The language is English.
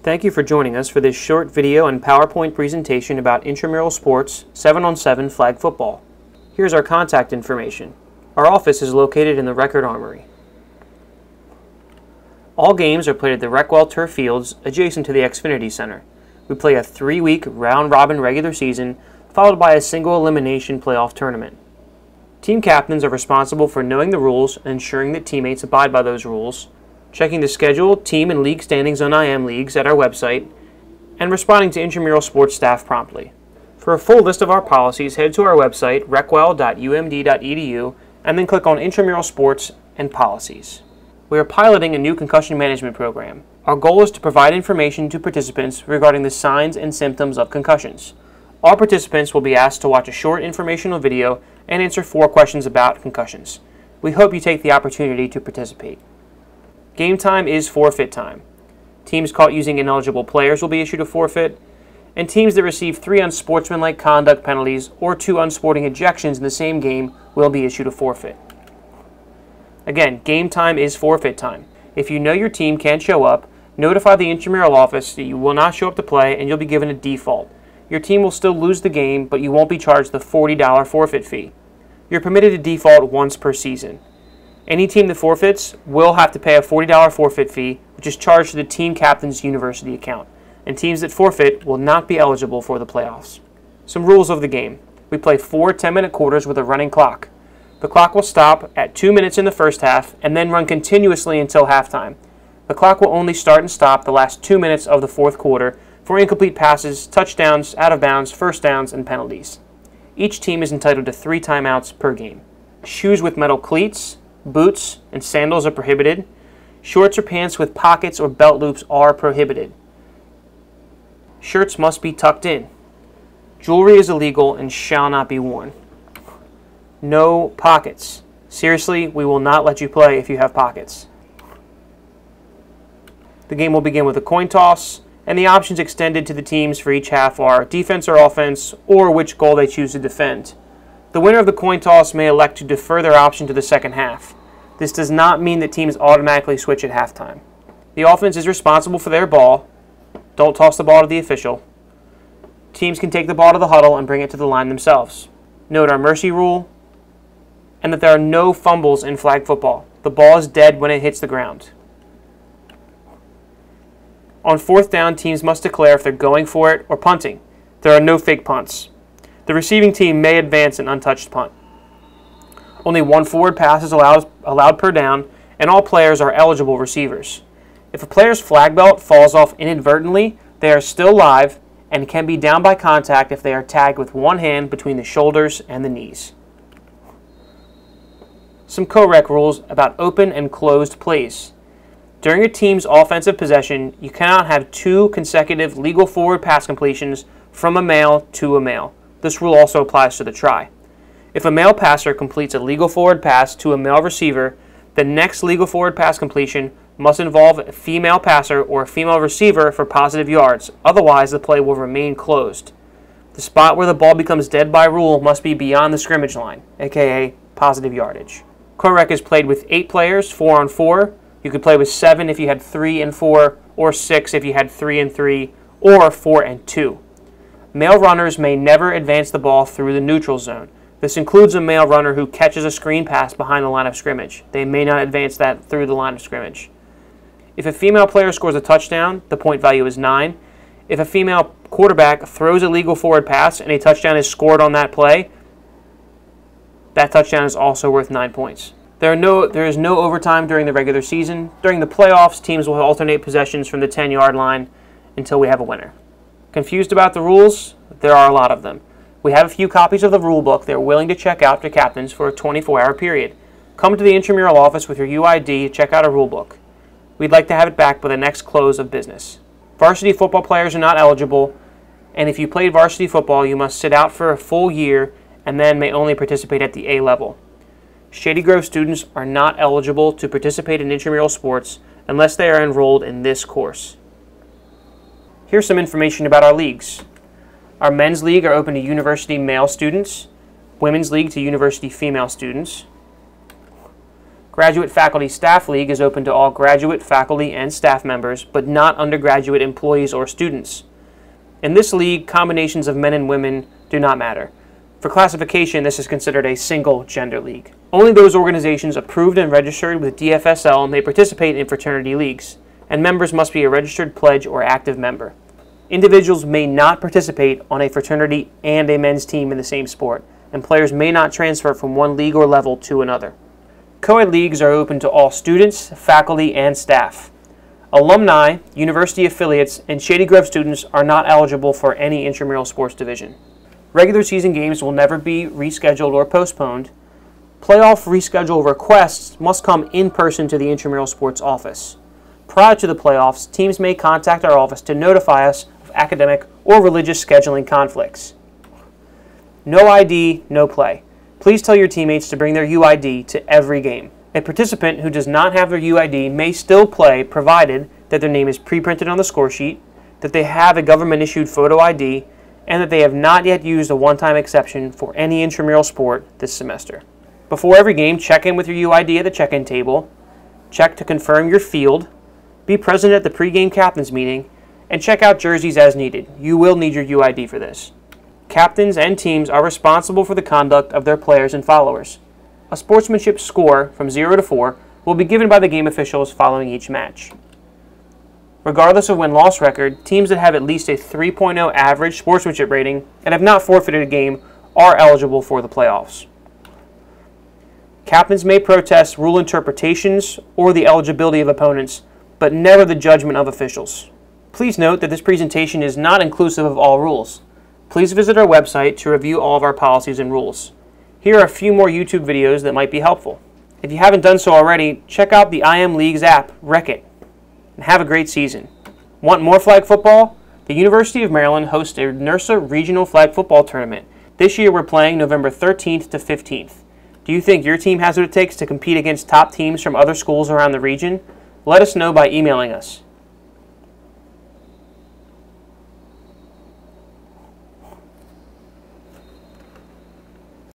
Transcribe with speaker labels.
Speaker 1: Thank you for joining us for this short video and PowerPoint presentation about intramural sports 7-on-7 flag football. Here's our contact information. Our office is located in the Record Armory. All games are played at the Reckwell Turf Fields adjacent to the Xfinity Center. We play a 3-week round-robin regular season followed by a single elimination playoff tournament. Team captains are responsible for knowing the rules and ensuring that teammates abide by those rules, checking the schedule, team, and league standings on IM leagues at our website, and responding to intramural sports staff promptly. For a full list of our policies, head to our website, reckwell.umd.edu, and then click on Intramural Sports and Policies. We are piloting a new concussion management program. Our goal is to provide information to participants regarding the signs and symptoms of concussions. All participants will be asked to watch a short informational video and answer 4 questions about concussions. We hope you take the opportunity to participate. Game time is forfeit time. Teams caught using ineligible players will be issued a forfeit, and teams that receive 3 unsportsmanlike conduct penalties or 2 unsporting ejections in the same game will be issued a forfeit. Again, game time is forfeit time. If you know your team can't show up, notify the intramural office that you will not show up to play and you'll be given a default. Your team will still lose the game, but you won't be charged the $40 forfeit fee. You're permitted to default once per season. Any team that forfeits will have to pay a $40 forfeit fee, which is charged to the team captain's university account, and teams that forfeit will not be eligible for the playoffs. Some rules of the game. We play 4 10-minute quarters with a running clock. The clock will stop at 2 minutes in the first half and then run continuously until halftime. The clock will only start and stop the last 2 minutes of the fourth quarter for incomplete passes, touchdowns, out of bounds, first downs, and penalties. Each team is entitled to 3 timeouts per game. Shoes with metal cleats, boots, and sandals are prohibited. Shorts or pants with pockets or belt loops are prohibited. Shirts must be tucked in. Jewelry is illegal and shall not be worn. No pockets. Seriously, we will not let you play if you have pockets. The game will begin with a coin toss, and the options extended to the teams for each half are defense or offense, or which goal they choose to defend. The winner of the coin toss may elect to defer their option to the second half. This does not mean that teams automatically switch at halftime. The offense is responsible for their ball. Don't toss the ball to the official. Teams can take the ball to the huddle and bring it to the line themselves. Note our mercy rule, and that there are no fumbles in flag football. The ball is dead when it hits the ground. On 4th down, teams must declare if they're going for it or punting. There are no fake punts. The receiving team may advance an untouched punt. Only 1 forward pass is allowed per down, and all players are eligible receivers. If a player's flag belt falls off inadvertently, they are still live and can be down by contact if they are tagged with one hand between the shoulders and the knees. Some co-rec rules about open and closed plays. During a team's offensive possession, you cannot have 2 consecutive legal forward pass completions from a male to a male. This rule also applies to the try. If a male passer completes a legal forward pass to a male receiver, the next legal forward pass completion must involve a female passer or a female receiver for positive yards. Otherwise, the play will remain closed. The spot where the ball becomes dead by rule must be beyond the scrimmage line, aka positive yardage. Co-rec is played with 8 players, 4 on 4. You could play with 7 if you had 3 and 4, or 6 if you had 3 and 3, or 4 and 2. Male runners may never advance the ball through the neutral zone. This includes a male runner who catches a screen pass behind the line of scrimmage. They may not advance that through the line of scrimmage. If a female player scores a touchdown, the point value is 9. If a female quarterback throws a legal forward pass and a touchdown is scored on that play, that touchdown is also worth 9 points. There is no overtime during the regular season. During the playoffs, teams will alternate possessions from the 10-yard line until we have a winner. Confused about the rules? There are a lot of them. We have a few copies of the rule book that we're willing to check out to captains for a 24-hour period. Come to the intramural office with your UID to check out a rule book. We'd like to have it back by the next close of business. Varsity football players are not eligible, and if you played varsity football, you must sit out for a full year and then may only participate at the A level. Shady Grove students are not eligible to participate in intramural sports unless they are enrolled in this course. Here's some information about our leagues. Our men's league are open to university male students, women's league to university female students. Graduate Faculty Staff League is open to all graduate faculty and staff members, but not undergraduate employees or students. In this league, combinations of men and women do not matter. For classification, this is considered a single-gender league. Only those organizations approved and registered with DFSL may participate in fraternity leagues, and members must be a registered pledge or active member. Individuals may not participate on a fraternity and a men's team in the same sport, and players may not transfer from one league or level to another. Co-ed leagues are open to all students, faculty, and staff. Alumni, university affiliates, and Shady Grove students are not eligible for any intramural sports division. Regular season games will never be rescheduled or postponed. Playoff reschedule requests must come in person to the intramural sports office. Prior to the playoffs, teams may contact our office to notify us of academic or religious scheduling conflicts. No ID, no play. Please tell your teammates to bring their UID to every game. A participant who does not have their UID may still play provided that their name is pre-printed on the score sheet, that they have a government-issued photo ID, and that they have not yet used a one-time exception for any intramural sport this semester. Before every game, check in with your UID at the check-in table, check to confirm your field, be present at the pregame captains meeting, and check out jerseys as needed. You will need your UID for this. Captains and teams are responsible for the conduct of their players and followers. A sportsmanship score from 0 to 4 will be given by the game officials following each match. Regardless of win-loss record, teams that have at least a 3.0 average sportsmanship rating and have not forfeited a game are eligible for the playoffs. Captains may protest rule interpretations or the eligibility of opponents, but never the judgment of officials. Please note that this presentation is not inclusive of all rules. Please visit our website to review all of our policies and rules. Here are a few more YouTube videos that might be helpful. If you haven't done so already, check out the IM Leagues app, Wreck It, and have a great season. Want more flag football? The University of Maryland hosts a NERSA Regional Flag Football Tournament. This year we're playing November 13th to 15th. Do you think your team has what it takes to compete against top teams from other schools around the region? Let us know by emailing us.